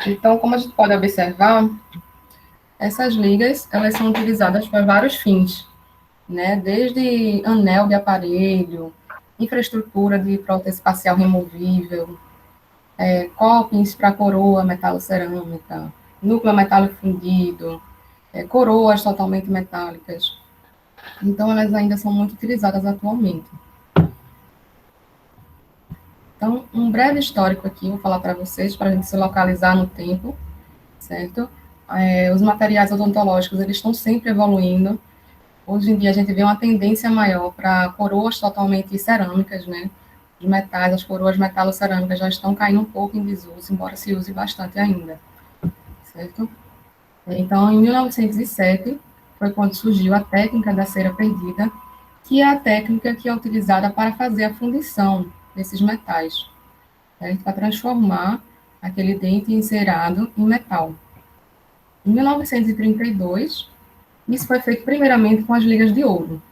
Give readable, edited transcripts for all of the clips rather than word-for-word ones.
Então, como a gente pode observar, essas ligas, elas são utilizadas para vários fins, né? Desde anel de aparelho, infraestrutura de prótese facial removível, copings para coroa metalocerâmica, núcleo metálico fundido, coroas totalmente metálicas. Então, elas ainda são muito utilizadas atualmente. Então, um breve histórico aqui, vou falar para vocês, para a gente se localizar no tempo, certo? Os materiais odontológicos, eles estão sempre evoluindo. Hoje em dia, a gente vê uma tendência maior para coroas totalmente cerâmicas, né? Os metais, as coroas metalocerâmicas já estão caindo um pouco em desuso, embora se use bastante ainda, certo? Então, em 1907, foi quando surgiu a técnica da cera perdida, que é a técnica que é utilizada para fazer a fundição desses metais, certo? Para transformar aquele dente encerado em metal. Em 1932, isso foi feito primeiramente com as ligas de ouro,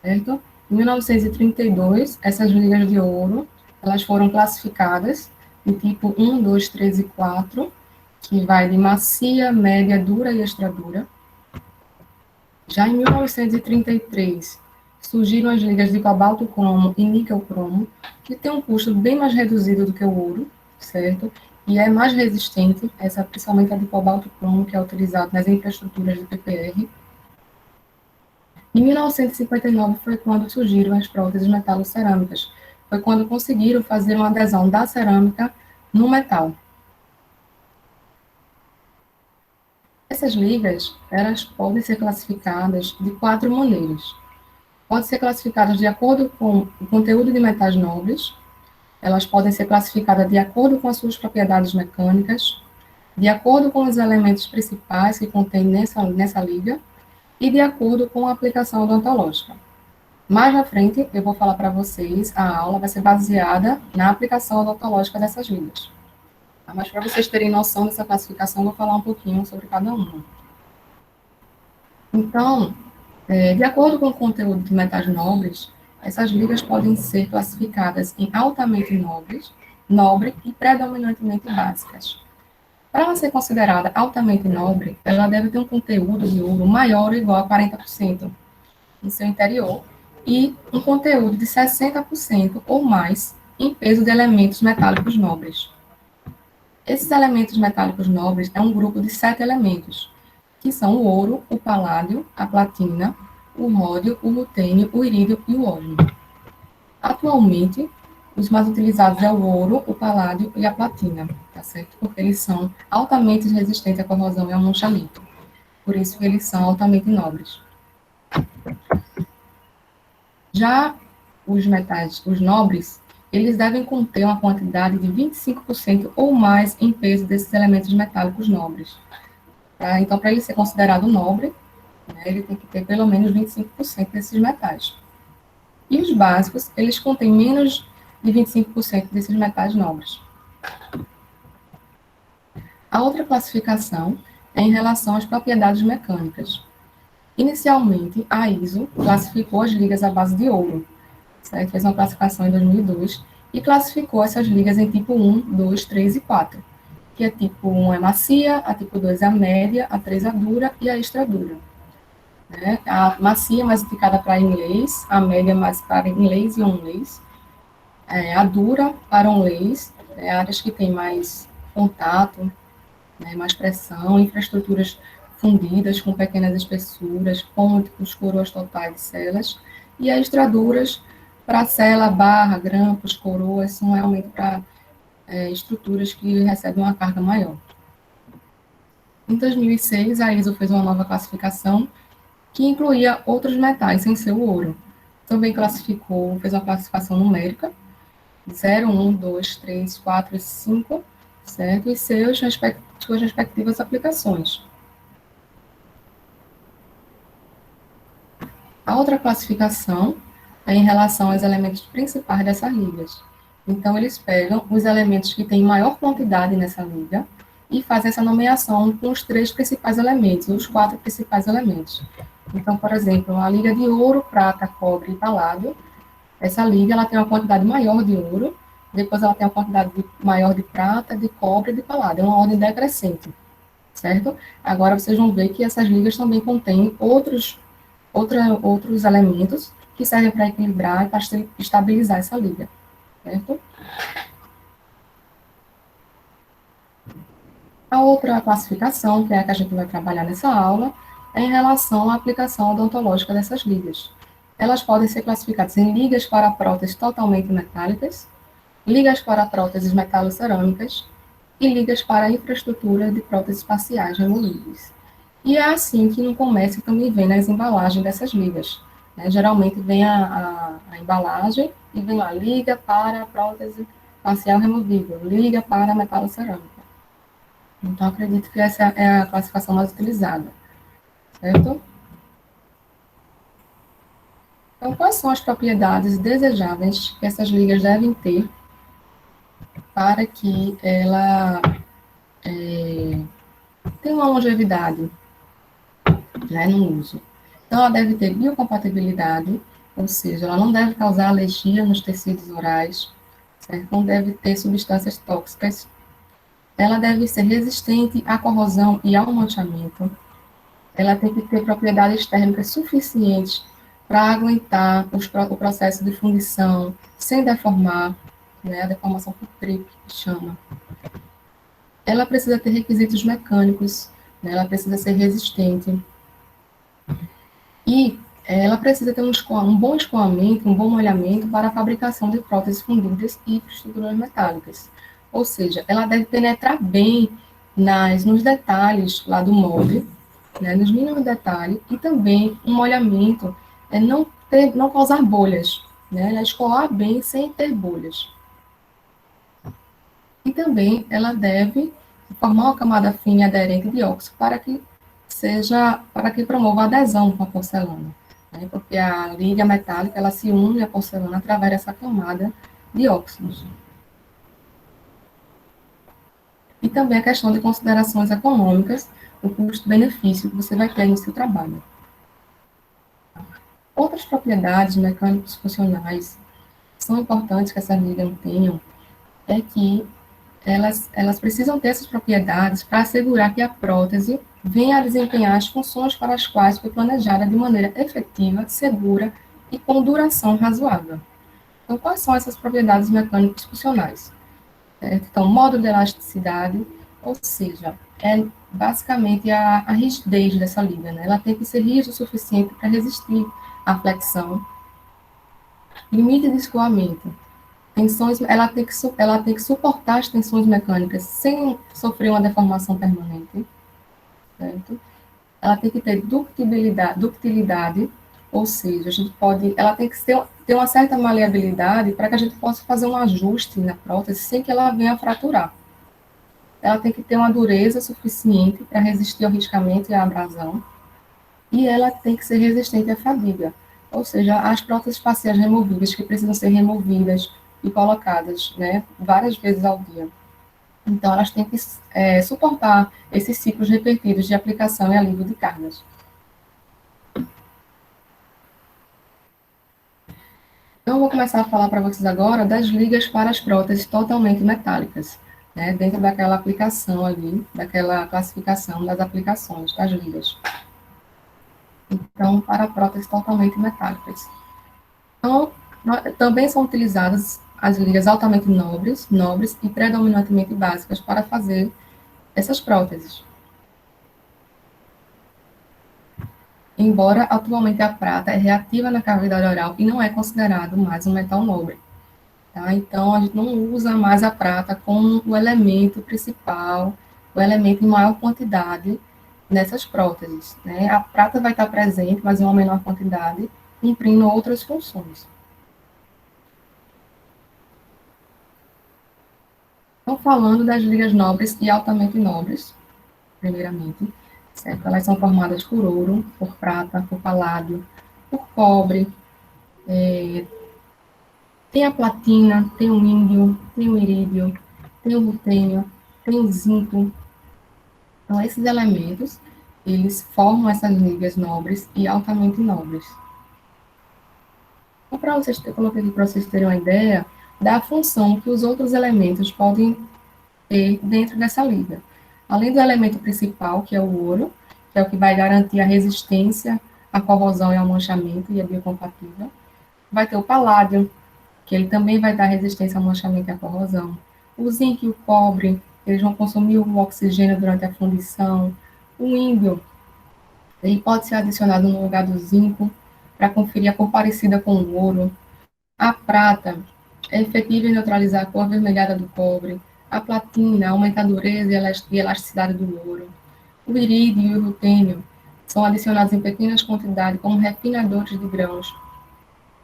certo? Em 1932, essas ligas de ouro, elas foram classificadas em tipo 1, 2, 3 e 4, que vai de macia, média, dura e extra dura. Já em 1933, surgiram as ligas de cobalto cromo e níquel cromo, que tem um custo bem mais reduzido do que o ouro, certo? E é mais resistente, essa principalmente a de cobalto cromo, que é utilizado nas infraestruturas de PPR. Em 1959 foi quando surgiram as próteses metalocerâmicas. Foi quando conseguiram fazer uma adesão da cerâmica no metal. Essas ligas, elas podem ser classificadas de 4 maneiras. Podem ser classificadas de acordo com o conteúdo de metais nobres, elas podem ser classificadas de acordo com as suas propriedades mecânicas, de acordo com os elementos principais que contém nessa liga, e de acordo com a aplicação odontológica. Mais na frente, eu vou falar para vocês, a aula vai ser baseada na aplicação odontológica dessas ligas. Mas para vocês terem noção dessa classificação, eu vou falar um pouquinho sobre cada uma. Então, de acordo com o conteúdo de metais nobres, essas ligas podem ser classificadas em altamente nobres, nobre e predominantemente básicas. Para ela ser considerada altamente nobre, ela deve ter um conteúdo de ouro maior ou igual a 40% no seu interior e um conteúdo de 60% ou mais em peso de elementos metálicos nobres. Esses elementos metálicos nobres é um grupo de 7 elementos, que são o ouro, o paládio, a platina, o ródio, o lutênio, o irídio e o ódio. Atualmente, os mais utilizados é o ouro, o paládio e a platina, tá certo? Porque eles são altamente resistentes à corrosão e ao manchamento. Por isso que eles são altamente nobres. Já os metais, os nobres, eles devem conter uma quantidade de 25% ou mais em peso desses elementos metálicos nobres. Tá? Então, para ele ser considerado nobre, né, ele tem que ter pelo menos 25% desses metais. E os básicos, eles contêm menos de 25% desses metais nobres. A outra classificação é em relação às propriedades mecânicas. Inicialmente, a ISO classificou as ligas à base de ouro, certo? Fez uma classificação em 2002 e classificou essas ligas em tipo 1, 2, 3 e 4, que a tipo 1 é macia, a tipo 2 é a média, a 3 é a dura e a extra dura. Né? A macia é mais indicada para inglês, a média mais para inglês e onlês, a dura para onlês, áreas que têm mais contato, né, mais pressão, infraestruturas fundidas com pequenas espessuras, pontos, coroas totais de celas, e as extraduras para cela, barra, grampos, coroas, são realmente para estruturas que recebem uma carga maior. Em 2006, a ISO fez uma nova classificação que incluía outros metais sem ser o ouro. Também classificou, fez uma classificação numérica, 0, 1, 2, 3, 4 e 5, certo? E suas respectivas aplicações. A outra classificação é em relação aos elementos principais dessas ligas. Então, eles pegam os elementos que têm maior quantidade nessa liga e fazem essa nomeação com os 3 principais elementos, os 4 principais elementos. Então, por exemplo, a liga de ouro, prata, cobre e paládio, essa liga ela tem uma quantidade maior de ouro depois ela tem uma quantidade maior de prata, de cobre e de paládio, é uma ordem decrescente, certo? Agora vocês vão ver que essas ligas também contêm outros elementos que servem para equilibrar e para estabilizar essa liga, certo? A outra classificação, que é a que a gente vai trabalhar nessa aula, é em relação à aplicação odontológica dessas ligas. Elas podem ser classificadas em ligas para próteses totalmente metálicas, ligas para próteses metalocerâmicas e ligas para a infraestrutura de próteses faciais removíveis. E é assim que no comércio também vem nas embalagens dessas ligas. Né? Geralmente vem a embalagem e vem lá, liga para prótese facial removível, liga para metalocerâmica. Então, acredito que essa é a classificação mais utilizada, certo? Então, quais são as propriedades desejáveis que essas ligas devem ter para que ela tenha uma longevidade, né, no uso? Então, ela deve ter biocompatibilidade, ou seja, ela não deve causar alergia nos tecidos orais, certo? Não deve ter substâncias tóxicas. Ela deve ser resistente à corrosão e ao manchamento. Ela tem que ter propriedades térmicas suficientes para aguentar o processo de fundição sem deformar, né, a deformação por tripe, que chama. Ela precisa ter requisitos mecânicos, né, ela precisa ser resistente. E ela precisa ter um bom escoamento, um bom molhamento para a fabricação de próteses fundidas e estruturas metálicas. Ou seja, ela deve penetrar bem nos detalhes lá do molde, né, nos mínimos detalhes, e também um molhamento, não causar bolhas, né, ela escoar bem sem ter bolhas. E também ela deve formar uma camada fina e aderente de óxido para que promova a adesão com a porcelana, né, porque a liga metálica ela se une à porcelana através dessa camada de óxidos. E também a questão de considerações econômicas, o custo-benefício que você vai ter no seu trabalho. Outras propriedades mecânicos funcionais que são importantes que essas ligas tenham é que elas precisam ter essas propriedades para assegurar que a prótese venha a desempenhar as funções para as quais foi planejada de maneira efetiva, segura e com duração razoável. Então, quais são essas propriedades mecânicas funcionais? Então, módulo de elasticidade, ou seja, é basicamente a rigidez dessa liga, né? Ela tem que ser rígida o suficiente para resistir à flexão. Limite de escoamento. Ela tem que suportar as tensões mecânicas sem sofrer uma deformação permanente, certo? Ela tem que ter ductilidade, ou seja, ela tem que ter uma certa maleabilidade para que a gente possa fazer um ajuste na prótese sem que ela venha a fraturar. Ela tem que ter uma dureza suficiente para resistir ao riscamento e à abrasão, e ela tem que ser resistente à fadiga, ou seja, as próteses faciais removíveis que precisam ser removidas e colocadas, né, várias vezes ao dia. Então, elas têm que suportar esses ciclos repetidos de aplicação e alívio de cargas. Então, eu vou começar a falar para vocês agora das ligas para as próteses totalmente metálicas, né, dentro daquela aplicação ali, daquela classificação das aplicações das ligas. Então, para próteses totalmente metálicas. Então, também são utilizadas as ligas altamente nobres e predominantemente básicas para fazer essas próteses. Embora atualmente a prata é reativa na cavidade oral e não é considerado mais um metal nobre. Tá? Então, a gente não usa mais a prata como o elemento principal, o elemento em maior quantidade nessas próteses. Né? A prata vai estar presente, mas em uma menor quantidade, cumprindo outras funções. Então, falando das ligas nobres e altamente nobres, primeiramente, certo? Elas são formadas por ouro, por prata, por paládio, por cobre, tem a platina, tem o índio, tem o irídio, tem o rutênio, tem o zinco. Então, esses elementos, eles formam essas ligas nobres e altamente nobres. Então, eu coloquei aqui para vocês terem uma ideia, da função que os outros elementos podem ter dentro dessa liga. Além do elemento principal, que é o ouro, que é o que vai garantir a resistência à corrosão e ao manchamento e é biocompatível, vai ter o paládio, que ele também vai dar resistência ao manchamento e à corrosão. O zinco e o cobre, eles vão consumir o oxigênio durante a fundição. O índio, ele pode ser adicionado no lugar do zinco para conferir a cor parecida com o ouro. A prata é efetiva em neutralizar a cor avermelhada do cobre. A platina aumenta a dureza e elasticidade do ouro. O irídio e o rutênio são adicionados em pequenas quantidades como refinadores de grãos.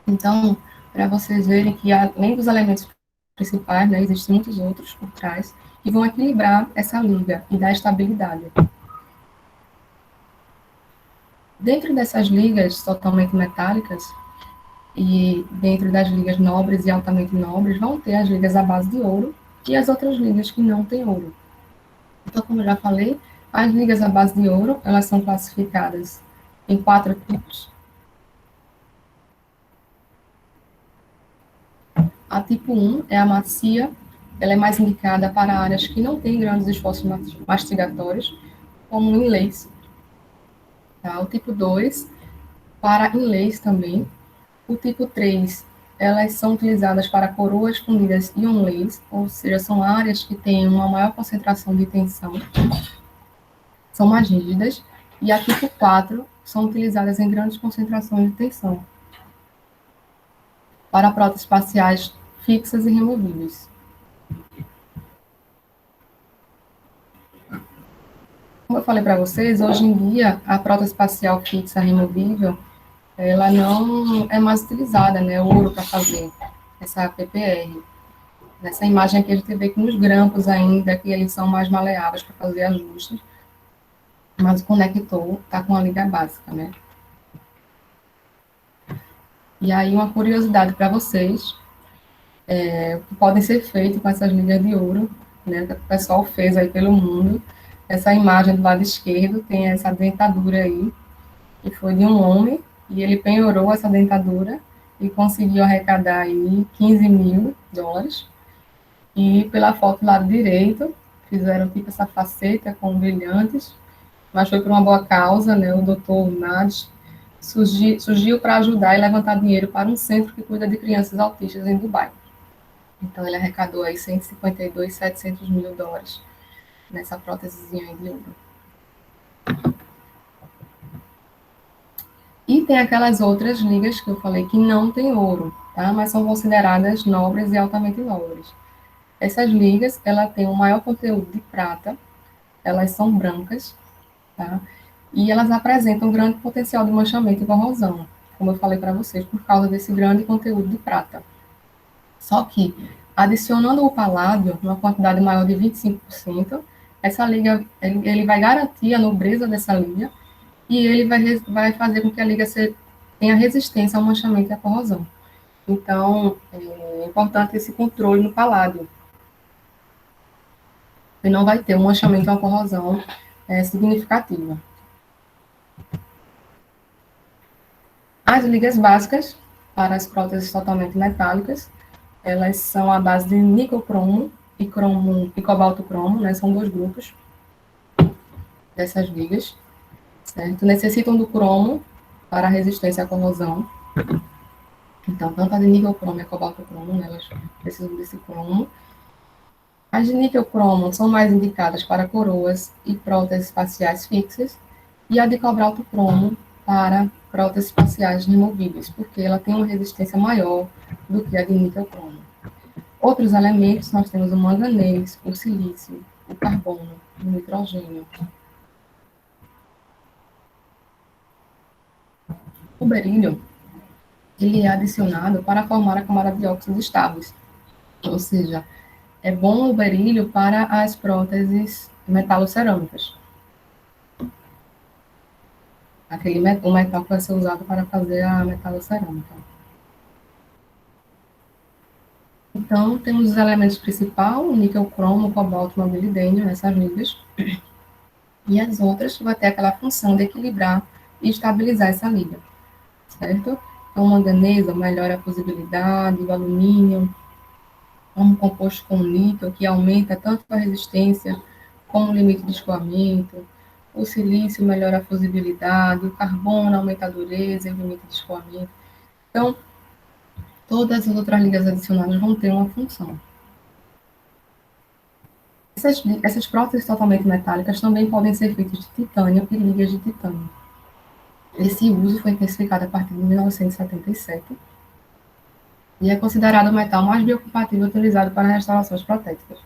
Então, para vocês verem que além dos elementos principais, né, existem muitos outros por trás que vão equilibrar essa liga e dar estabilidade. Dentro dessas ligas totalmente metálicas, e dentro das ligas nobres e altamente nobres, vão ter as ligas à base de ouro e as outras ligas que não têm ouro. Então, como eu já falei, as ligas à base de ouro, elas são classificadas em 4 tipos. A tipo 1 é a macia, ela é mais indicada para áreas que não têm grandes esforços mastigatórios, como inlays. Tá? O tipo 2, para inlays também. O tipo 3, elas são utilizadas para coroas fundidas e onlays, ou seja, são áreas que têm uma maior concentração de tensão, são mais rígidas. E a tipo 4 são utilizadas em grandes concentrações de tensão, para próteses faciais fixas e removíveis. Como eu falei para vocês, hoje em dia, a prótese facial fixa removível, ela não é mais utilizada, né, o ouro para fazer essa PPR. Nessa imagem aqui a gente vê que nos grampos ainda, que eles são mais maleáveis para fazer ajustes, mas o conector está com a liga básica, né? E aí uma curiosidade para vocês, o que podem ser feito com essas ligas de ouro, né, que o pessoal fez aí pelo mundo. Essa imagem do lado esquerdo tem essa dentadura aí, que foi de um homem, e ele penhorou essa dentadura e conseguiu arrecadar aí 15 mil dólares. E pela foto do lado direito, fizeram tipo essa faceta com brilhantes, mas foi por uma boa causa, né? O doutor Nads surgiu para ajudar e levantar dinheiro para um centro que cuida de crianças autistas em Dubai. Então ele arrecadou aí 152.700 mil dólares nessa prótesezinha de ouro. E tem aquelas outras ligas que eu falei que não tem ouro, tá? Mas são consideradas nobres e altamente nobres. Essas ligas, ela tem um maior conteúdo de prata, elas são brancas, tá? E elas apresentam um grande potencial de manchamento e corrosão, como eu falei para vocês, por causa desse grande conteúdo de prata. Só que, adicionando o paládio, numa quantidade maior de 25%, essa liga, ele vai garantir a nobreza dessa liga e ele vai fazer com que a liga tenha resistência ao manchamento e à corrosão. Então, é importante esse controle no paládio. E não vai ter um manchamento e uma corrosão significativa. As ligas básicas, para as próteses totalmente metálicas, elas são a base de níquel cromo e cobalto cromo, né? São 2 grupos dessas ligas, certo? Necessitam do cromo para a resistência à corrosão. Então, tanto a de níquel cromo e a cobalto cromo, né, elas precisam desse cromo. As de níquel cromo são mais indicadas para coroas e próteses faciais fixas, e a de cobalto cromo para próteses faciais removíveis, porque ela tem uma resistência maior do que a de níquel cromo. Outros elementos, nós temos o manganês, o silício, o carbono, o nitrogênio. O berílio, ele é adicionado para formar a camada de óxidos estáveis, ou seja, é bom o berílio para as próteses metalocerâmicas. O metal que vai ser usado para fazer a metalocerâmica. Então, temos os elementos principais, o níquel cromo, o cobalto, o molibdênio, nessas ligas. E as outras vai ter aquela função de equilibrar e estabilizar essa liga, certo? Então, o manganês melhora a fusibilidade, o alumínio, como composto com níquel, que aumenta tanto a resistência como o limite de escoamento. O silício melhora a fusibilidade, o carbono aumenta a dureza e o limite de escoamento. Então, todas as outras ligas adicionais vão ter uma função. Essas próteses totalmente metálicas também podem ser feitas de titânio e ligas de titânio. Esse uso foi intensificado a partir de 1977 e é considerado o metal mais biocompatível utilizado para restaurações protéticas.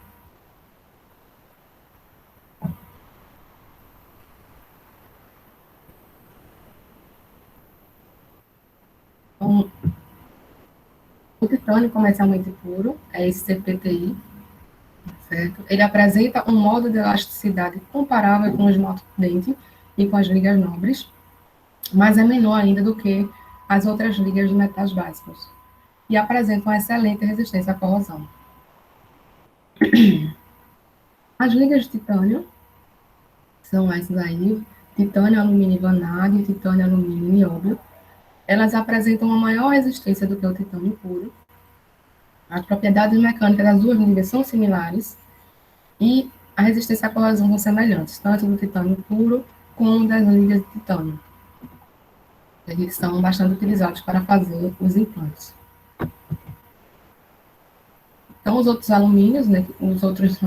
Então, o titânio comercialmente puro é esse CPTI, certo? Ele apresenta um modo de elasticidade comparável com o esmalte dente e com as ligas nobres, mas é menor ainda do que as outras ligas de metais básicos e apresenta uma excelente resistência à corrosão. As ligas de titânio são essas aí, titânio, alumínio e vanádio, titânio, alumínio e nióbio. Elas apresentam uma maior resistência do que o titânio puro. As propriedades mecânicas das duas ligas são similares e a resistência à corrosão são semelhantes, tanto do titânio puro como das ligas de titânio. Eles são bastante utilizados para fazer os implantes. Então, os outros alumínios, né, os outros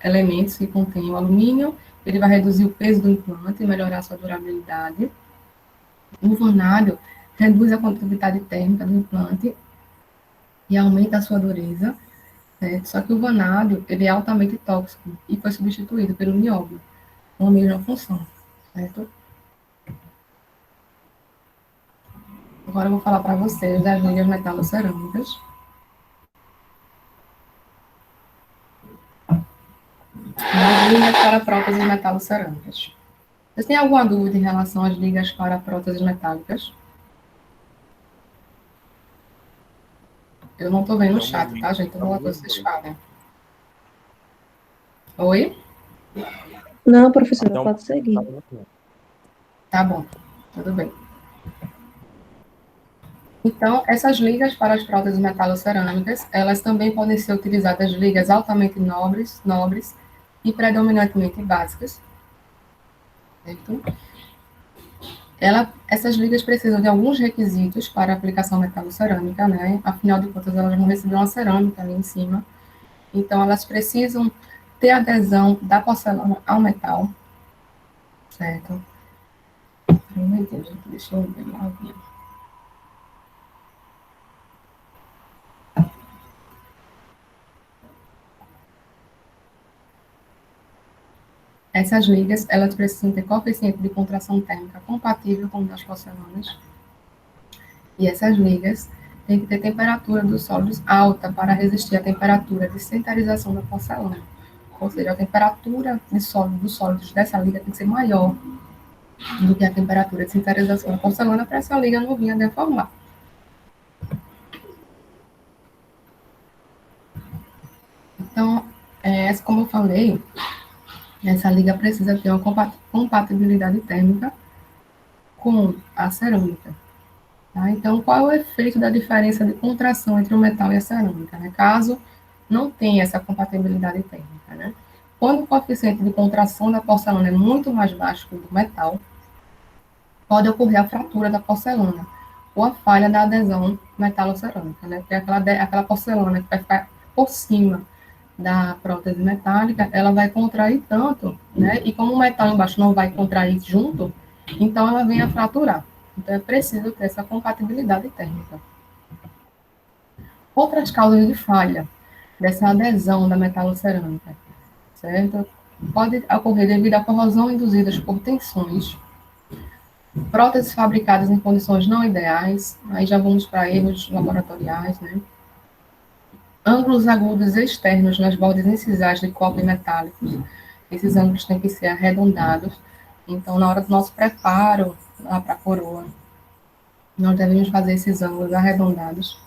elementos que contêm o alumínio, ele vai reduzir o peso do implante e melhorar a sua durabilidade. O vanádio reduz a condutividade térmica do implante e aumenta a sua dureza, certo? Só que o vanádio, ele é altamente tóxico e foi substituído pelo nióbio, com a mesma função, certo? Agora eu vou falar para vocês das ligas metalocerâmicas. Das ligas para próteses metalocerâmicas. Vocês têm alguma dúvida em relação às ligas para próteses metálicas? Eu não estou vendo o chat, tá, gente? Eu vou lá que vocês falem. Oi? Não, professora, pode seguir. Tá bom, tudo bem. Então, essas ligas para as próteses metalocerâmicas, elas também podem ser utilizadas ligas altamente nobres e predominantemente básicas. Certo? Essas ligas precisam de alguns requisitos para a aplicação metalocerâmica, né? Afinal de contas, elas vão receber uma cerâmica ali em cima. Então, elas precisam ter adesão da porcelana ao metal, certo? Um momentinho, gente, deixa eu ver uma aguinha. Essas ligas, elas precisam ter coeficiente de contração térmica compatível com o das porcelanas. E essas ligas têm que ter temperatura dos sólidos alta para resistir à temperatura de sinterização da porcelana. Ou seja, a temperatura dos sólidos dessa liga tem que ser maior do que a temperatura de sintetização da porcelana para essa liga não vir a deformar. Então, como eu falei, essa liga precisa ter uma compatibilidade térmica com a cerâmica. Tá? Então, qual é o efeito da diferença de contração entre o metal e a cerâmica? Né? Caso não tenha essa compatibilidade térmica. Né? Quando o coeficiente de contração da porcelana é muito mais baixo que o do metal, pode ocorrer a fratura da porcelana ou a falha da adesão metalocerâmica, né? Porque aquela porcelana que vai ficar por cima da prótese metálica, ela vai contrair tanto, né? E como o metal embaixo não vai contrair junto, então ela vem a fraturar. Então é preciso ter essa compatibilidade térmica. Outras causas de falha dessa adesão da metalocerâmica, certo? Pode ocorrer devido à corrosão induzida por tensões, próteses fabricadas em condições não ideais, aí já vamos para erros laboratoriais, né? Ângulos agudos externos nas bordas incisais de cobre metálicos. Esses ângulos têm que ser arredondados. Então, na hora do nosso preparo lá para a coroa, nós devemos fazer esses ângulos arredondados.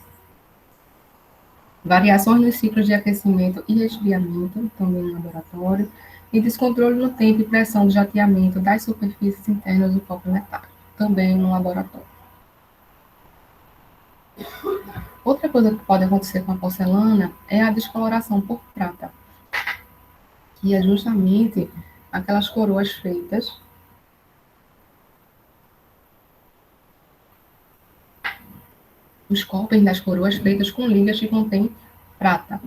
Variações nos ciclos de aquecimento e resfriamento, também no laboratório. E descontrole no tempo e pressão de jateamento das superfícies internas do copo metálico, também no laboratório. Outra coisa que pode acontecer com a porcelana é a descoloração por prata, que é justamente aquelas coroas feitas, os copos das coroas feitas com ligas que contêm prata.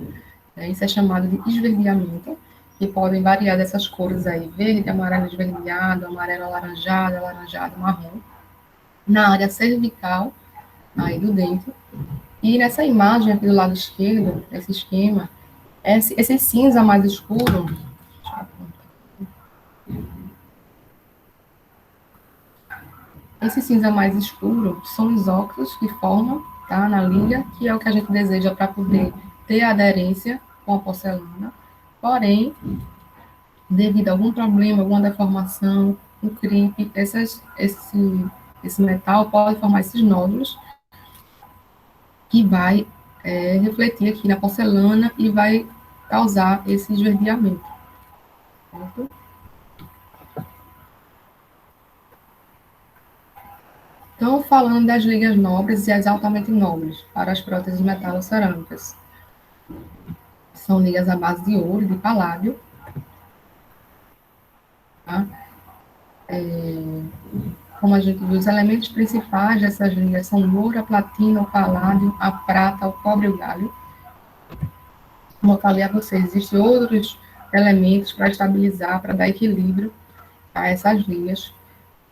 Isso é chamado de esverdeamento, que podem variar dessas cores aí, verde, amarelo esverdeado, amarelo alaranjado, alaranjado, marrom, na área cervical aí do dente. E nessa imagem aqui do lado esquerdo, esse esquema, esse cinza mais escuro, esse cinza mais escuro são os óculos que formam, tá, na liga, que é o que a gente deseja para poder ter aderência com a porcelana. Porém, devido a algum problema, alguma deformação, um cripe, esse metal pode formar esses nódulos que vai refletir aqui na porcelana e vai causar esse esverdeamento. Certo? Então, falando das ligas nobres e as altamente nobres para as próteses metalocerâmicas. São ligas à base de ouro e de paládio. Tá? Como a gente viu, os elementos principais dessas ligas são o ouro, a platina, o paládio, a prata, o cobre e o galho. Como eu falei a vocês, existem outros elementos para estabilizar, para dar equilíbrio a essas ligas,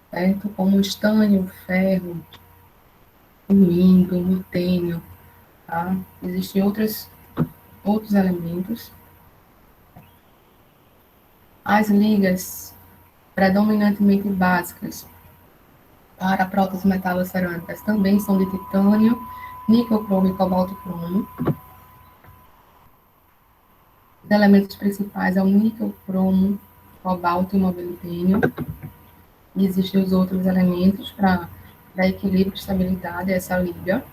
certo? Como o estânio, o ferro, o índio, o mitênio, tá? Existem outros elementos. As ligas predominantemente básicas para próteses metalocerâmicas também são de titânio, níquel cromo e cobalto cromo. Os elementos principais é o níquel, cromo, cobalto e molibdênio. E existem os outros elementos para dar equilíbrio e estabilidade a essa liga.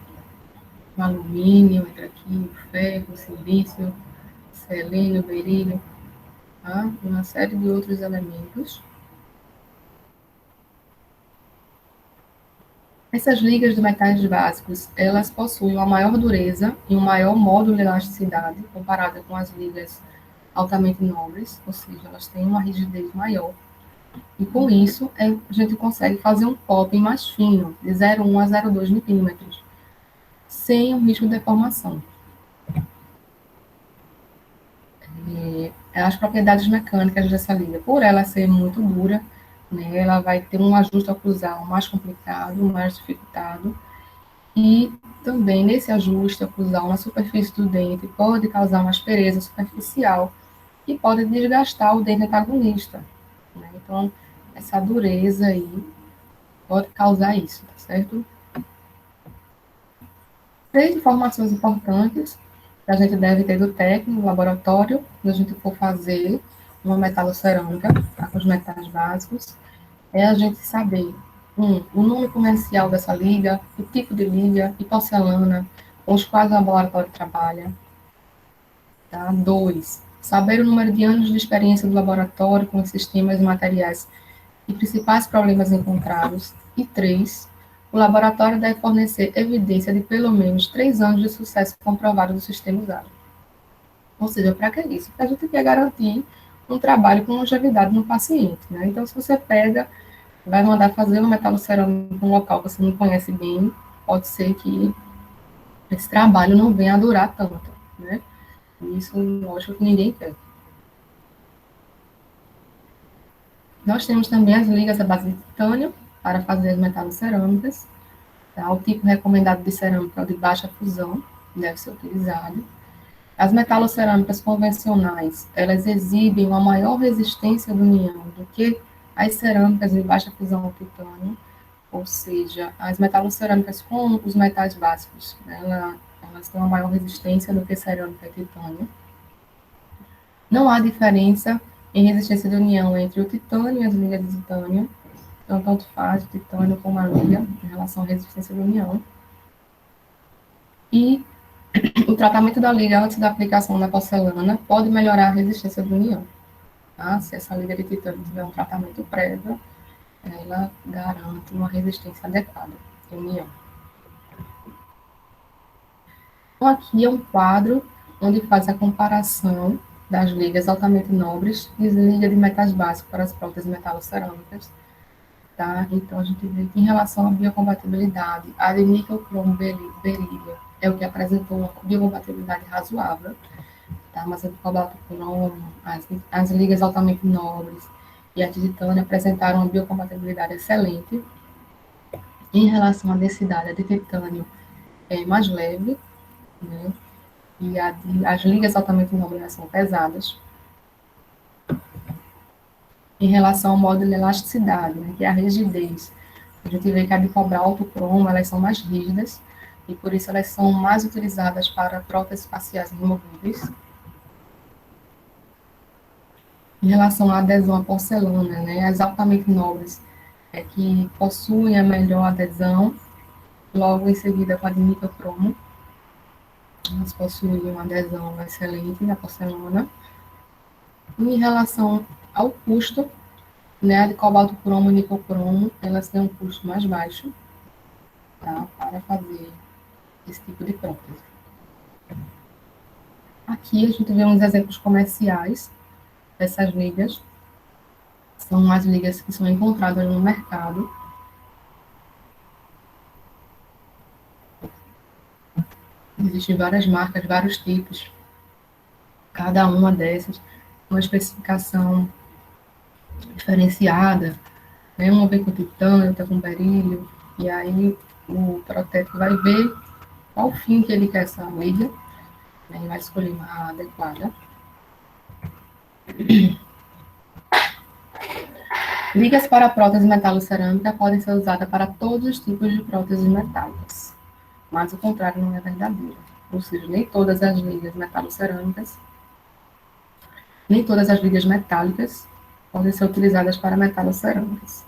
O alumínio, entra aqui, o ferro, o silício, selênio, berílio, tá? Uma série de outros elementos. Essas ligas de metais básicos, elas possuem uma maior dureza e um maior módulo de elasticidade comparada com as ligas altamente nobres, ou seja, elas têm uma rigidez maior. E com isso, a gente consegue fazer um popping mais fino, de 0,1 a 0,2 milímetros, sem um risco de deformação. As propriedades mecânicas dessa liga, por ela ser muito dura, né, ela vai ter um ajuste oclusal mais complicado, mais dificultado, e também nesse ajuste oclusal na superfície do dente pode causar uma aspereza superficial e pode desgastar o dente antagonista. Né? Então, essa dureza aí pode causar isso, tá certo? 3 informações importantes que a gente deve ter do técnico, do laboratório, quando a gente for fazer uma metalocerâmica, tá, com os metais básicos, é a gente saber, o nome comercial dessa liga, o tipo de liga e porcelana com os quais o laboratório trabalha. Tá? 2, saber o número de anos de experiência do laboratório com os sistemas e materiais e principais problemas encontrados. E 3, o laboratório deve fornecer evidência de pelo menos 3 anos de sucesso comprovado do sistema usado. Ou seja, para que isso? Para a gente quer garantir um trabalho com longevidade no paciente. Né? Então, se você pega, vai mandar fazer uma metalocerâmica em um local que você não conhece bem, pode ser que esse trabalho não venha a durar tanto. Né? Isso, lógico que ninguém quer. Nós temos também as ligas à base de titânio, para fazer as metalocerâmicas. Tá? O tipo recomendado de cerâmica é o de baixa fusão, deve ser utilizado. As metalocerâmicas convencionais, elas exibem uma maior resistência de união do que as cerâmicas de baixa fusão ao titânio, ou seja, as metalocerâmicas com os metais básicos, né, elas têm uma maior resistência do que cerâmica e titânio. Não há diferença em resistência de união entre o titânio e as ligas de titânio, então tanto faz o titânio como a liga em relação à resistência de união. E o tratamento da liga antes da aplicação na porcelana pode melhorar a resistência de união. Tá? Se essa liga de titânio tiver um tratamento prévio, ela garante uma resistência adequada de união. Então, aqui é um quadro onde faz a comparação das ligas altamente nobres e liga de metais básicos para as próteses metalocerâmicas. Tá? Então, a gente vê que em relação à biocompatibilidade, a de níquel, cromo, berílio é o que apresentou uma biocompatibilidade razoável, tá? Mas a de cobalto, cromo, as ligas altamente nobres e a de titânio apresentaram uma biocompatibilidade excelente. Em relação à densidade, a de titânio é mais leve, né? E as ligas altamente nobres são pesadas. Em relação ao módulo de elasticidade, né, que é a rigidez, a gente vê que a de cobalto, cromo, elas são mais rígidas e por isso elas são mais utilizadas para próteses faciais removíveis. Em relação à adesão à porcelana, né, as altamente nobres que possuem a melhor adesão, logo em seguida com a de níquel cromo, elas possuem uma adesão excelente na porcelana. E em relação ao custo, né, a de cobalto cromo e níquel cromo, elas têm um custo mais baixo, tá, para fazer esse tipo de prótese. Aqui a gente vê uns exemplos comerciais dessas ligas. São as ligas que são encontradas no mercado. Existem várias marcas, vários tipos. Cada uma dessas, uma especificação diferenciada, né? Uma vem com titânio, outra com berílio, e aí o protético vai ver qual fim que ele quer essa liga, né? E vai escolher uma adequada. Ligas para prótese metalocerâmica podem ser usadas para todos os tipos de próteses metálicas, mas o contrário não é verdadeiro. Ou seja, nem todas as ligas metalocerâmicas, nem todas as ligas metálicas podem ser utilizadas para metalocerâmicas.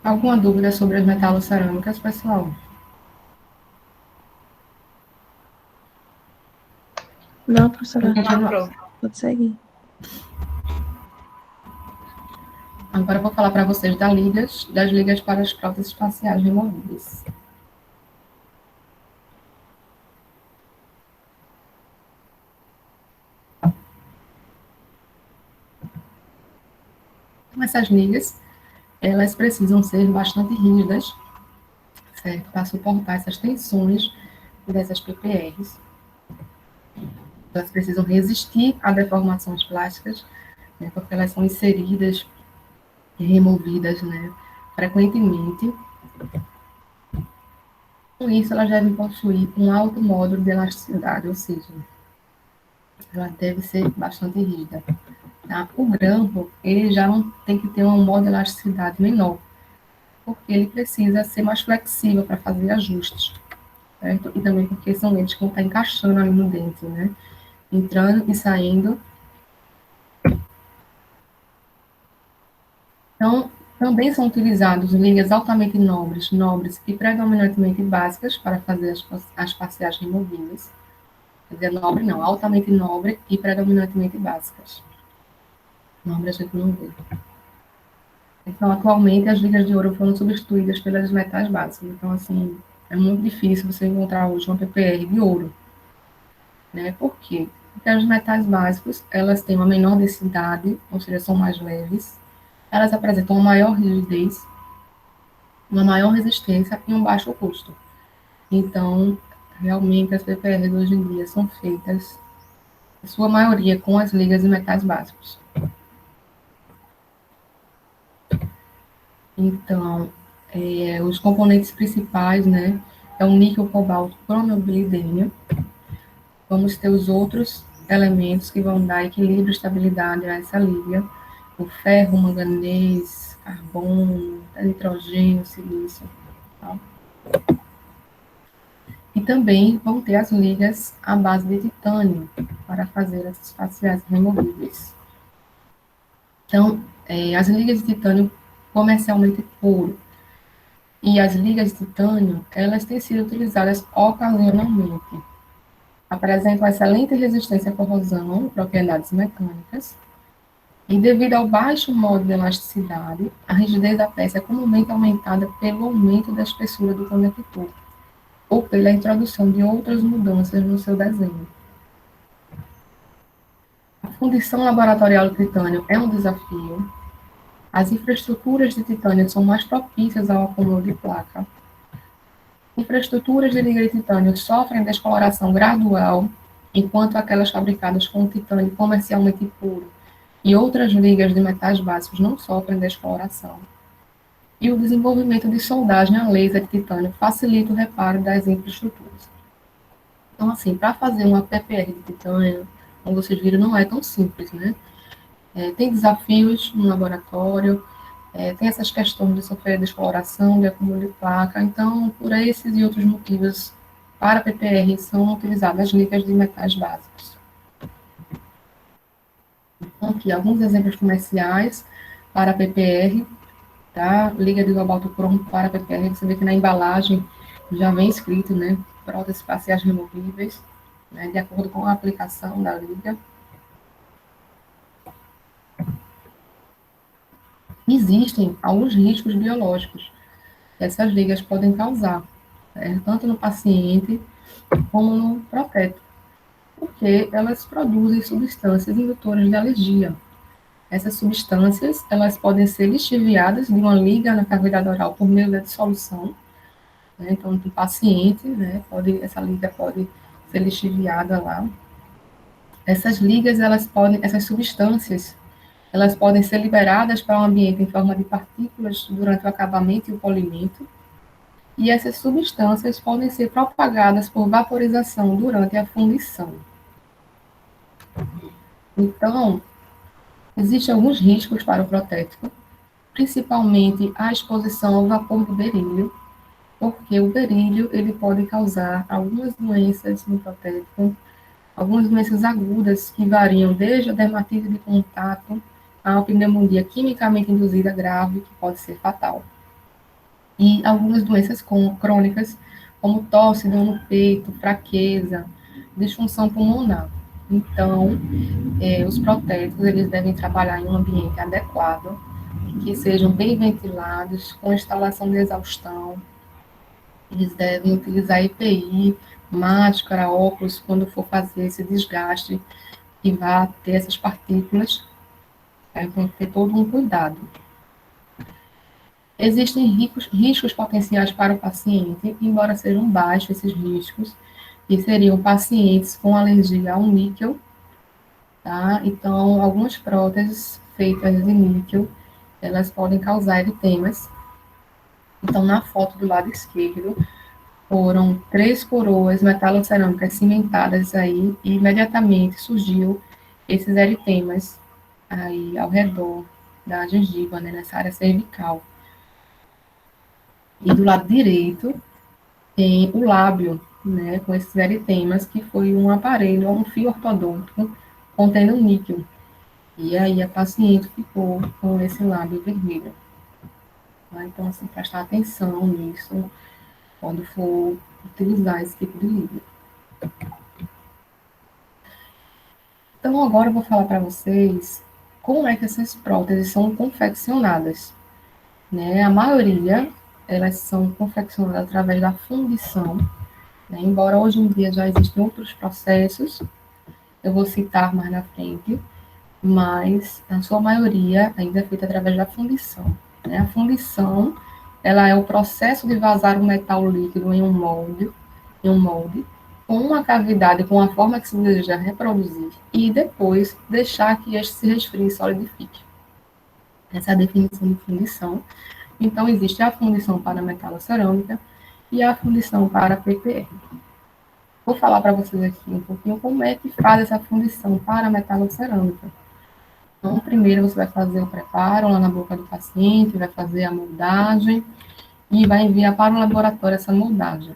Alguma dúvida sobre as metalocerâmicas, pessoal? Não, professora. Pode seguir. Agora eu vou falar para vocês das ligas para as próteses faciais removíveis. Então, essas ligas, elas precisam ser bastante rígidas, certo? Para suportar essas tensões dessas PPRs. Elas precisam resistir a deformações plásticas, né, porque elas são inseridas e removidas, né, frequentemente. Com isso, elas devem possuir um alto módulo de elasticidade, ou seja, ela deve ser bastante rígida. Tá? O grampo, ele já não tem que ter um módulo de elasticidade menor, porque ele precisa ser mais flexível para fazer ajustes, certo? E também porque são eles que vão estar encaixando ali no dente, né? Entrando e saindo. Então, também são utilizados ligas altamente nobres e predominantemente básicas para fazer as faciais removíveis. Quer dizer, nobre não, altamente nobre e predominantemente básicas. Nobre a gente não vê. Então, atualmente, as ligas de ouro foram substituídas pelas metais básicos. Então, assim, é muito difícil você encontrar hoje uma PPR de ouro. Né? Por quê? Porque os metais básicos, elas têm uma menor densidade, ou seja, são mais leves. Elas apresentam uma maior rigidez, uma maior resistência e um baixo custo. Então, realmente, as PPRs hoje em dia são feitas, em sua maioria, com as ligas de metais básicos. Então, os componentes principais, né, é o níquel, cobalto, cromo e molibdênio. Vamos ter os outros elementos que vão dar equilíbrio e estabilidade a essa liga. O ferro, o manganês, carbono, nitrogênio, silício. Tá? E também vão ter as ligas à base de titânio para fazer essas faciais removíveis. Então, as ligas de titânio comercialmente puro e as ligas de titânio, elas têm sido utilizadas ocasionalmente. Apresentam excelente resistência à corrosão, propriedades mecânicas, E devido ao baixo modo de elasticidade, a rigidez da peça é comumente aumentada pelo aumento da espessura do conector, ou pela introdução de outras mudanças no seu desenho. A fundição laboratorial do titânio é um desafio. As infraestruturas de titânio são mais propícias ao acúmulo de placa. Infraestruturas de liga de titânio sofrem descoloração gradual, enquanto aquelas fabricadas com titânio comercialmente puro e outras ligas de metais básicos não sofrem descoloração. E o desenvolvimento de soldagem a laser de titânio facilita o reparo das infraestruturas. Então, assim, para fazer uma PPR de titânio, como vocês viram, não é tão simples, né? Tem desafios no laboratório, tem essas questões de sofrer descoloração, de acúmulo de placa. Então, por esses e outros motivos, para PPR são utilizadas ligas de metais básicos. Então, aqui, alguns exemplos comerciais para PPR, tá? Liga de cobalto cromo para PPR, você vê que na embalagem já vem escrito, né? Próteses parciais removíveis, né? De acordo com a aplicação da liga. Existem alguns riscos biológicos que essas ligas podem causar, tanto no paciente como no protético, porque elas produzem substâncias indutoras de alergia. Essas substâncias, elas podem ser lixiviadas de uma liga na cavidade oral por meio da dissolução, né? Então, do paciente, né, essa liga pode ser lixiviada lá. Essas ligas, essas substâncias, elas podem ser liberadas para o ambiente em forma de partículas durante o acabamento e o polimento, e essas substâncias podem ser propagadas por vaporização durante a fundição. Então, existem alguns riscos para o protético, principalmente a exposição ao vapor do berílio, porque o berílio ele pode causar algumas doenças no protético, algumas doenças agudas que variam desde a dermatite de contato a uma pneumonia quimicamente induzida grave, que pode ser fatal. E algumas doenças crônicas, como tosse, dor no peito, fraqueza, disfunção pulmonar. Então, os protéticos, eles devem trabalhar em um ambiente adequado, que sejam bem ventilados, com instalação de exaustão. Eles devem utilizar EPI, máscara, óculos, quando for fazer esse desgaste e vá ter essas partículas. Tem que ter todo um cuidado. Existem riscos potenciais para o paciente, embora sejam baixos esses riscos, que seriam pacientes com alergia ao níquel, tá? Então, algumas próteses feitas de níquel, elas podem causar eritemas. Então, na foto do lado esquerdo, foram 3 coroas metalocerâmicas cimentadas aí, e imediatamente surgiu esses eritemas aí ao redor da gengiva, né, nessa área cervical. E do lado direito tem o lábio, né, com esses eritemas, que foi um aparelho, um fio ortodôntico contendo níquel. E aí a paciente ficou com esse lábio vermelho. Tá? Então, assim, prestar atenção nisso quando for utilizar esse tipo de líquido. Então, agora eu vou falar para vocês como é que essas próteses são confeccionadas. Né? A maioria, elas são confeccionadas através da fundição, né? Embora hoje em dia já existem outros processos, eu vou citar mais na frente, mas a sua maioria ainda é feita através da fundição. Né? A fundição, ela é o processo de vazar o metal líquido em um molde, com uma cavidade com a forma que se deseja reproduzir, e depois deixar que este se resfrie e solidifique. Essa é a definição de fundição. Então, existe a fundição para metalocerâmica e a fundição para PPR. Vou falar para vocês aqui um pouquinho como é que faz essa fundição para metalocerâmica. Então, primeiro você vai fazer o preparo lá na boca do paciente, vai fazer a moldagem e vai enviar para o laboratório essa moldagem.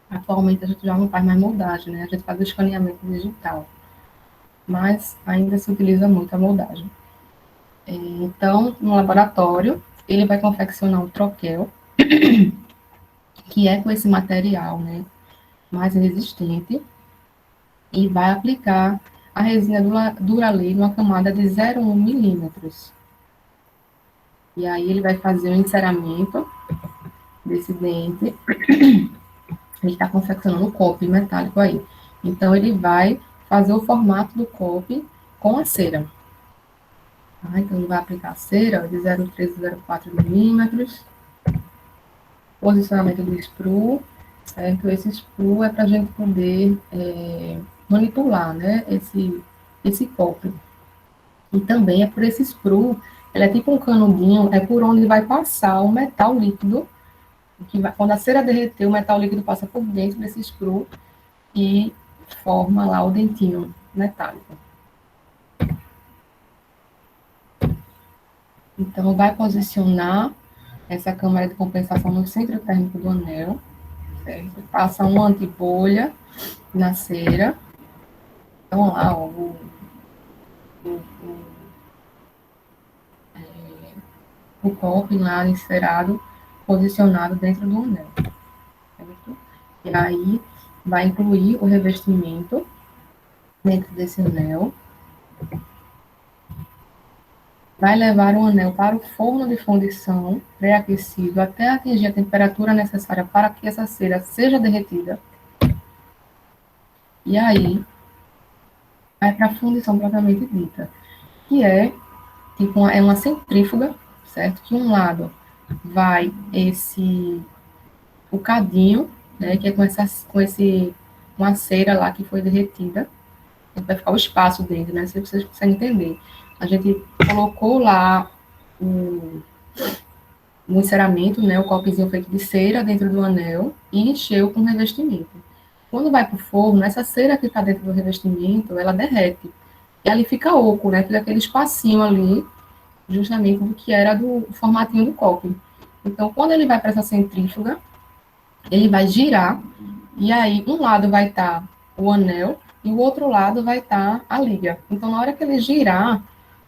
Atualmente a gente já não faz mais moldagem, né? A gente faz o escaneamento digital, mas ainda se utiliza muito a moldagem. Então, no laboratório, ele vai confeccionar um troquel, que é com esse material, né, mais resistente, e vai aplicar a resina Duralê numa camada de 0,1 milímetros. E aí ele vai fazer o enceramento desse dente. Ele está confeccionando o copo metálico aí. Então, ele vai fazer o formato do copo com a cera. Tá? Então, ele vai aplicar a cera de 0,3 a 0,4 milímetros. Posicionamento do sprue, certo? Esse sprue é para a gente poder manipular, né, esse copo. E também é por esse sprue, ele é tipo um canudinho, é por onde vai passar o metal líquido, quando a cera derreter, o metal líquido passa por dentro desse sprue e forma lá o dentinho metálico. Então, vai posicionar essa câmara de compensação no centro térmico do anel, certo? Passa uma antibolha na cera. Então, lá, ó, o copo lá encerado, posicionado dentro do anel, certo? E aí, vai incluir o revestimento dentro desse anel. Vai levar o anel para o forno de fundição pré-aquecido até atingir a temperatura necessária para que essa cera seja derretida. E aí, vai para a fundição propriamente dita, que é tipo uma centrífuga, certo? Que um lado vai o cadinho, né, que é uma cera lá que foi derretida, vai ficar o espaço dentro, né? Se vocês conseguem entender. A gente colocou lá o enceramento, né? O copozinho feito de cera dentro do anel e encheu com revestimento. Quando vai para o forno, essa cera que está dentro do revestimento, ela derrete. E ali fica oco, né? Fica aquele espacinho ali, justamente do que era do formatinho do copo. Então, quando ele vai para essa centrífuga, ele vai girar, e aí um lado vai estar o anel e o outro lado vai estar a liga. Então, na hora que ele girar,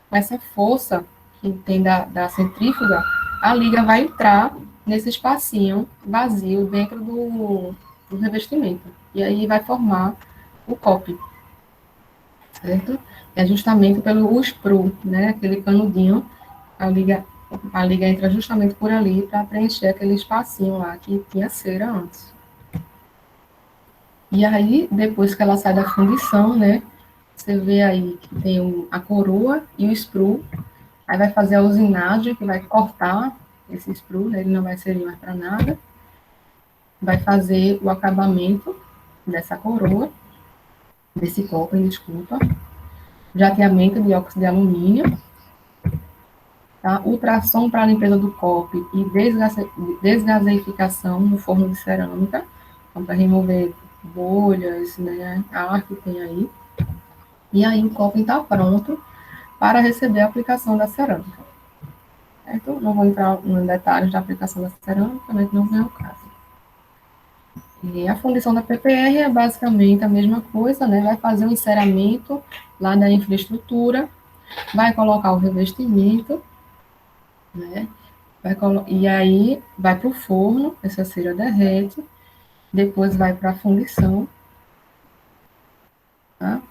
com essa força que tem da centrífuga, a liga vai entrar nesse espacinho vazio dentro do revestimento. E aí vai formar o copo, certo? É justamente pelo sprue, né? Aquele canudinho, a liga entra justamente por ali para preencher aquele espacinho lá que tinha cera antes. E aí, depois que ela sai da fundição, né? Você vê aí que tem a coroa e o sprue. Aí vai fazer a usinagem, que vai cortar esse sprue, né? Ele não vai servir mais para nada. Vai fazer o acabamento dessa coroa, desse copo, desculpa. Jateamento de óxido de alumínio. Tá? Ultrassom para a limpeza do copo e desgaseificação no forno de cerâmica. Então, para remover bolhas, né? Ar que tem aí. E aí o copo está pronto para receber a aplicação da cerâmica. Certo? Não vou entrar em detalhes da aplicação da cerâmica, mas não vem ao caso. E a fundição da PPR é basicamente a mesma coisa, né? Vai fazer um enceramento lá da infraestrutura, vai colocar o revestimento, né? E aí vai para o forno, essa cera derrete, depois vai para a fundição, tá?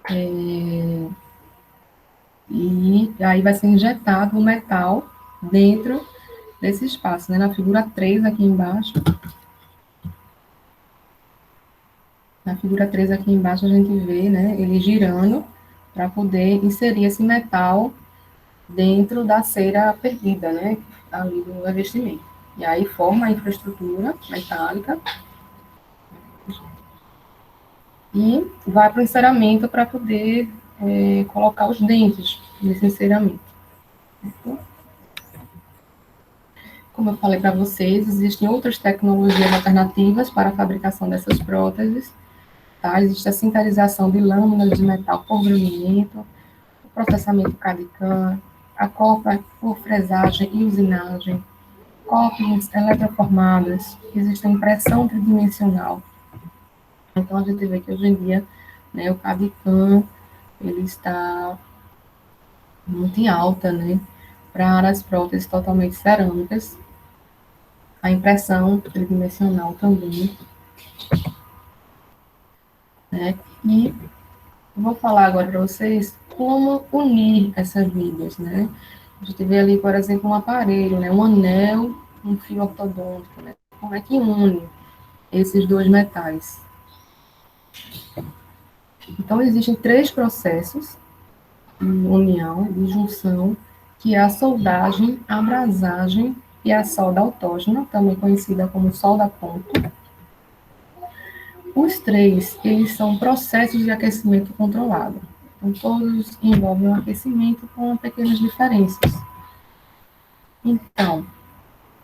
E aí vai ser injetado o metal dentro desse espaço, né? Na figura 3 aqui embaixo. Na figura 3 aqui embaixo a gente vê, né, ele girando para poder inserir esse metal dentro da cera perdida, né, ali do revestimento. E aí forma a infraestrutura metálica e vai para o enceramento para poder colocar os dentes nesse enceramento. Como eu falei para vocês, existem outras tecnologias alternativas para a fabricação dessas próteses. Tá? Existe a sintetização de lâminas de metal por granulhamento, o processamento CAD/CAM, a copa por fresagem e usinagem, cópias eletroformadas, existe a impressão tridimensional. Então, a gente vê que hoje em dia, né, o CAD/CAM, ele está muito em alta, né, para as próteses totalmente cerâmicas. A impressão tridimensional também, né, e vou falar agora para vocês como unir essas ligas, né? A gente vê ali, por exemplo, um aparelho, né? Um anel, um fio ortodôntico, né? Como é que une esses dois metais? Então, existem três processos de união, de junção, que é a soldagem, a abrasagem e a solda autógena, também conhecida como solda ponto. Os três, eles são processos de aquecimento controlado. Então, todos envolvem um aquecimento com pequenas diferenças. Então,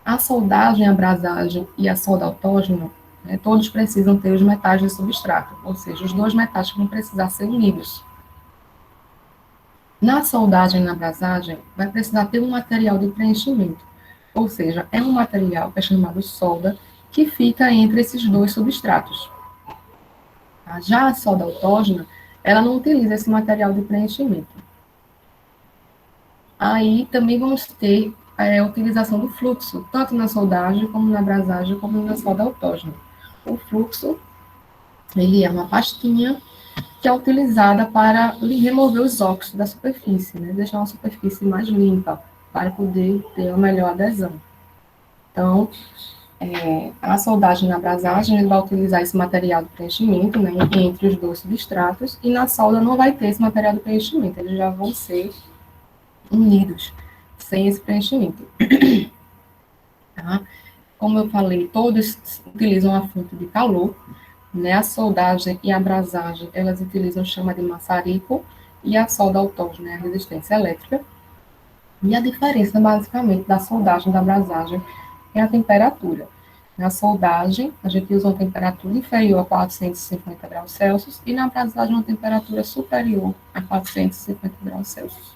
a soldagem, a abrasagem e a solda autógena, né, todos precisam ter os metais de substrato, ou seja, os dois metais que vão precisar ser unidos. Na soldagem e na abrasagem, vai precisar ter um material de preenchimento, ou seja, é um material que é chamado solda, que fica entre esses dois substratos. Já a solda autógena, ela não utiliza esse material de preenchimento. Aí também vamos ter a utilização do fluxo, tanto na soldagem, como na abrasagem, como na solda autógena. O fluxo, ele é uma pastinha que é utilizada para remover os óxidos da superfície, né? Deixar uma superfície mais limpa, para poder ter uma melhor adesão. Então, a soldagem na abrasagem, ele vai utilizar esse material de preenchimento, né, entre os dois substratos, e na solda não vai ter esse material de preenchimento, eles já vão ser unidos, sem esse preenchimento. Tá? Como eu falei, todos utilizam a fonte de calor, né, a soldagem e a abrasagem, elas utilizam chama de maçarico, e a solda autógena, a resistência elétrica. E a diferença, basicamente, da soldagem e da abrasagem é a temperatura. Na soldagem, a gente usa uma temperatura inferior a 450 graus Celsius e na abrasagem uma temperatura superior a 450 graus Celsius.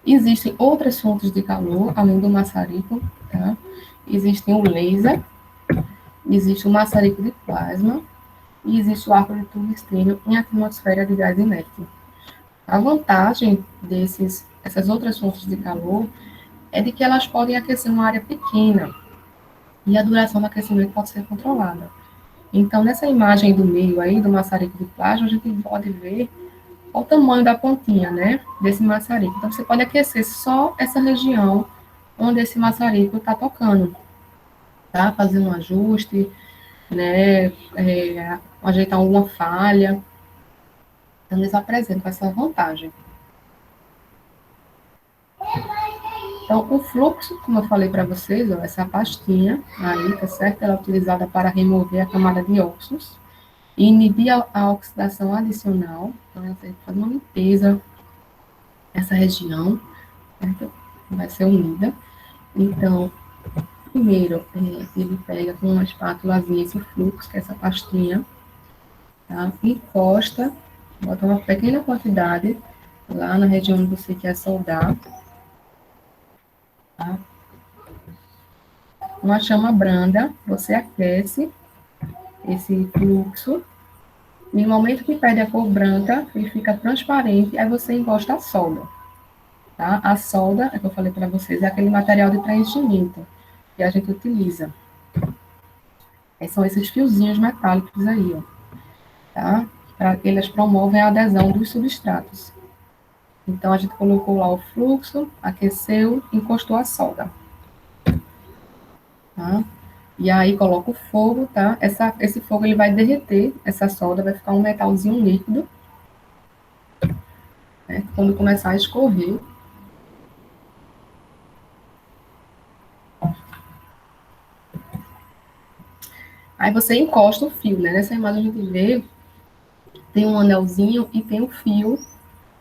Existem outras fontes de calor, além do maçarico, tá? Existem o laser, existe o maçarico de plasma e existe o arco de tungstênio em atmosfera de gás inerte. A vantagem dessas outras fontes de calor é de que elas podem aquecer uma área pequena e a duração do aquecimento pode ser controlada. Então, nessa imagem do meio aí, do maçarico de plasma, a gente pode ver o tamanho da pontinha, né, desse maçarico. Então, você pode aquecer só essa região onde esse maçarico está tocando, tá? Fazer um ajuste, né, ajeitar alguma falha. Então, eles apresentam essa vantagem. Então, o fluxo, como eu falei para vocês, ó, essa pastinha aí, tá certo? Ela é utilizada para remover a camada de óxidos e inibir a oxidação adicional. Então, ela faz uma limpeza nessa região, certo? Vai ser unida. Então, primeiro, ele pega com uma espátulazinha esse fluxo, que é essa pastinha, tá? Encosta, bota uma pequena quantidade lá na região onde você quer soldar, tá? Uma chama branda, você aquece esse fluxo, e no momento que perde a cor branca, ele fica transparente, aí você encosta a solda, tá? A solda, é que eu falei para vocês, é aquele material de preenchimento que a gente utiliza. São esses fiozinhos metálicos aí, ó, tá? Eles promovem a adesão dos substratos. Então, a gente colocou lá o fluxo, aqueceu, encostou a solda, tá? E aí coloca o fogo, tá? Esse fogo ele vai derreter essa solda, vai ficar um metalzinho líquido, né? Quando começar a escorrer. Aí você encosta o fio, né? Nessa imagem a gente vê, tem um anelzinho e tem um fio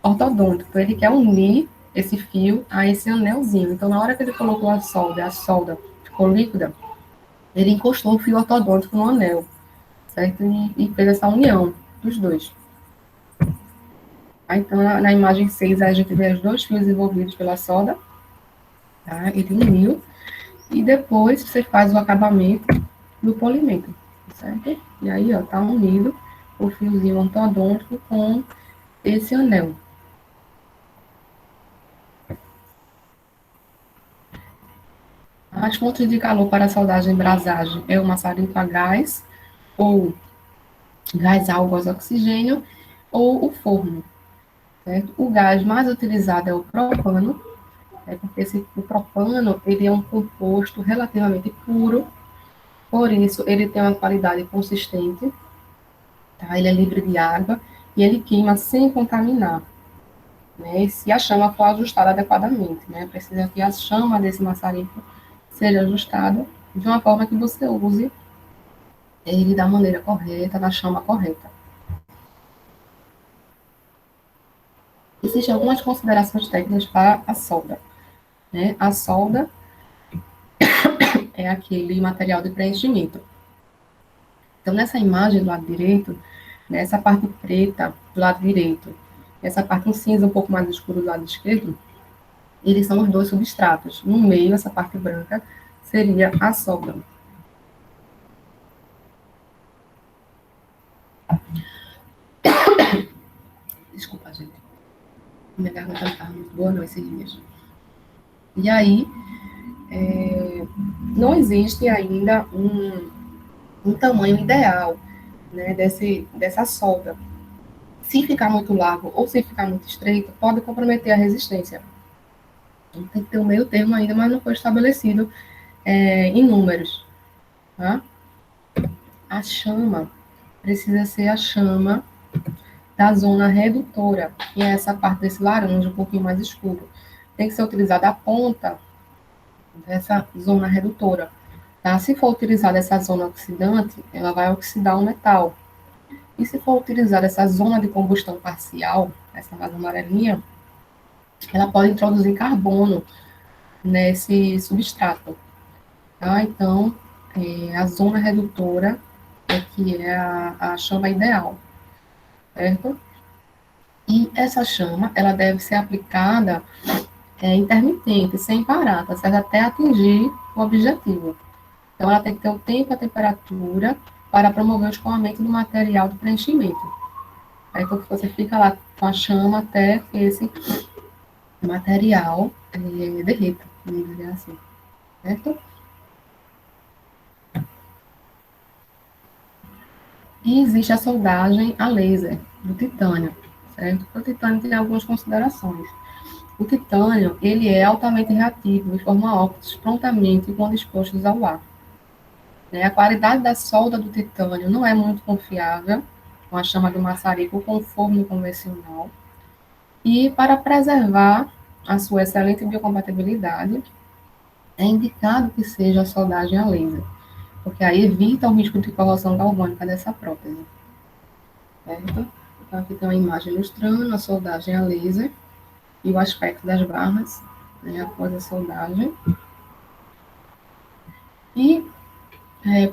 ortodôntico. Então ele quer unir esse fio a esse anelzinho. Então na hora que ele colocou a solda ficou líquida, ele encostou o fio ortodôntico no anel, certo? E fez essa união dos dois. Então, na imagem 6, a gente vê os dois fios envolvidos pela solda, tá? Ele uniu, e depois você faz o acabamento do polimento, certo? E aí, ó, tá unido o fiozinho ortodôntico com esse anel. As fontes de calor para soldagem e brasagem é o maçarico a gás ou gás, álcool, gás, oxigênio, ou o forno, certo? O gás mais utilizado é o propano, porque o propano ele é um composto relativamente puro, por isso ele tem uma qualidade consistente, tá? Ele é livre de água e ele queima sem contaminar, né? E se a chama for ajustada adequadamente, né? Precisa que a chama desse maçarico seja ajustada de uma forma que você use ele da maneira correta, na chama correta. Existem algumas considerações técnicas para a solda, né? A solda é aquele material de preenchimento. Então, nessa imagem do lado direito, nessa parte preta do lado direito, essa parte em cinza um pouco mais escuro do lado esquerdo, eles são os dois substratos. No meio, essa parte branca seria a solda. Desculpa, gente. Minha garganta não estava muito boa, não, esses dias. E aí, não existe ainda um tamanho ideal, né, dessa solda. Se ficar muito largo ou se ficar muito estreito, pode comprometer a resistência. Então, tem que ter um meio termo ainda, mas não foi estabelecido em números. Tá? A chama precisa ser a chama da zona redutora, que é essa parte desse laranja um pouquinho mais escuro. Tem que ser utilizada a ponta dessa zona redutora. Tá? Se for utilizada essa zona oxidante, ela vai oxidar o metal. E se for utilizada essa zona de combustão parcial, essa mais amarelinha, ela pode introduzir carbono nesse substrato. Tá? Então, a zona redutora é que é a chama ideal, certo? E essa chama, ela deve ser aplicada intermitente, sem parar, tá certo? Até atingir o objetivo. Então, ela tem que ter o tempo e a temperatura para promover o escoamento do material do preenchimento. Aí, então, você fica lá com a chama até que esse material derreta, vamos dizer assim, certo? E existe a soldagem a laser do titânio, certo? O titânio tem algumas considerações. O titânio, ele é altamente reativo e forma óxidos prontamente quando expostos ao ar. Né? A qualidade da solda do titânio não é muito confiável, com a chama do maçarico ou com o forno convencional. E para preservar a sua excelente biocompatibilidade, é indicado que seja a soldagem a laser, porque aí evita o risco de corrosão galvânica dessa prótese. Certo? Então, aqui tem uma imagem ilustrando a soldagem a laser e o aspecto das barras, né, após a soldagem. E,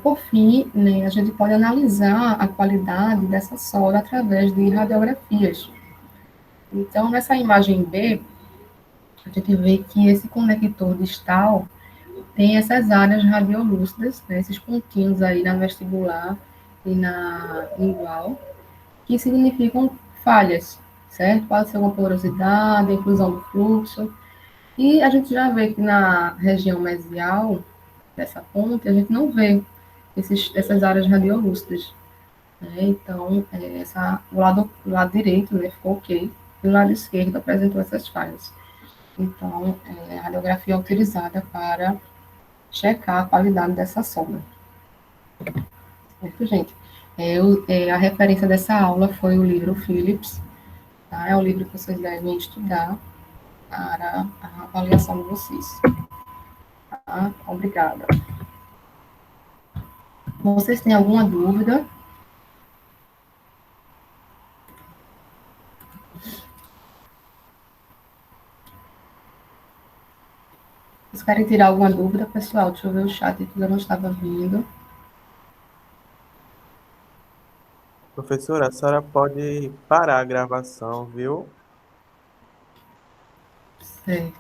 por fim, né, a gente pode analisar a qualidade dessa solda através de radiografias. Então, nessa imagem B, a gente vê que esse conector distal tem essas áreas radiolúcidas, né, esses pontinhos aí na vestibular e na lingual, que significam falhas, certo? Pode ser uma porosidade, inclusão do fluxo. E a gente já vê que na região mesial dessa ponte, a gente não vê essas áreas radiolúcidas. Né? Então, o lado direito, né, ficou ok, e o lado esquerdo apresentou essas falhas. Então, a radiografia é utilizada para checar a qualidade dessa sonda. Certo, gente? A referência dessa aula foi o livro Philips, tá? É o livro que vocês devem estudar para a avaliação de vocês. Tá? Obrigada. Vocês têm alguma dúvida? Vocês querem tirar alguma dúvida, pessoal? Deixa eu ver o chat que eu não estava vendo. Professora, a senhora pode parar a gravação, viu? Certo.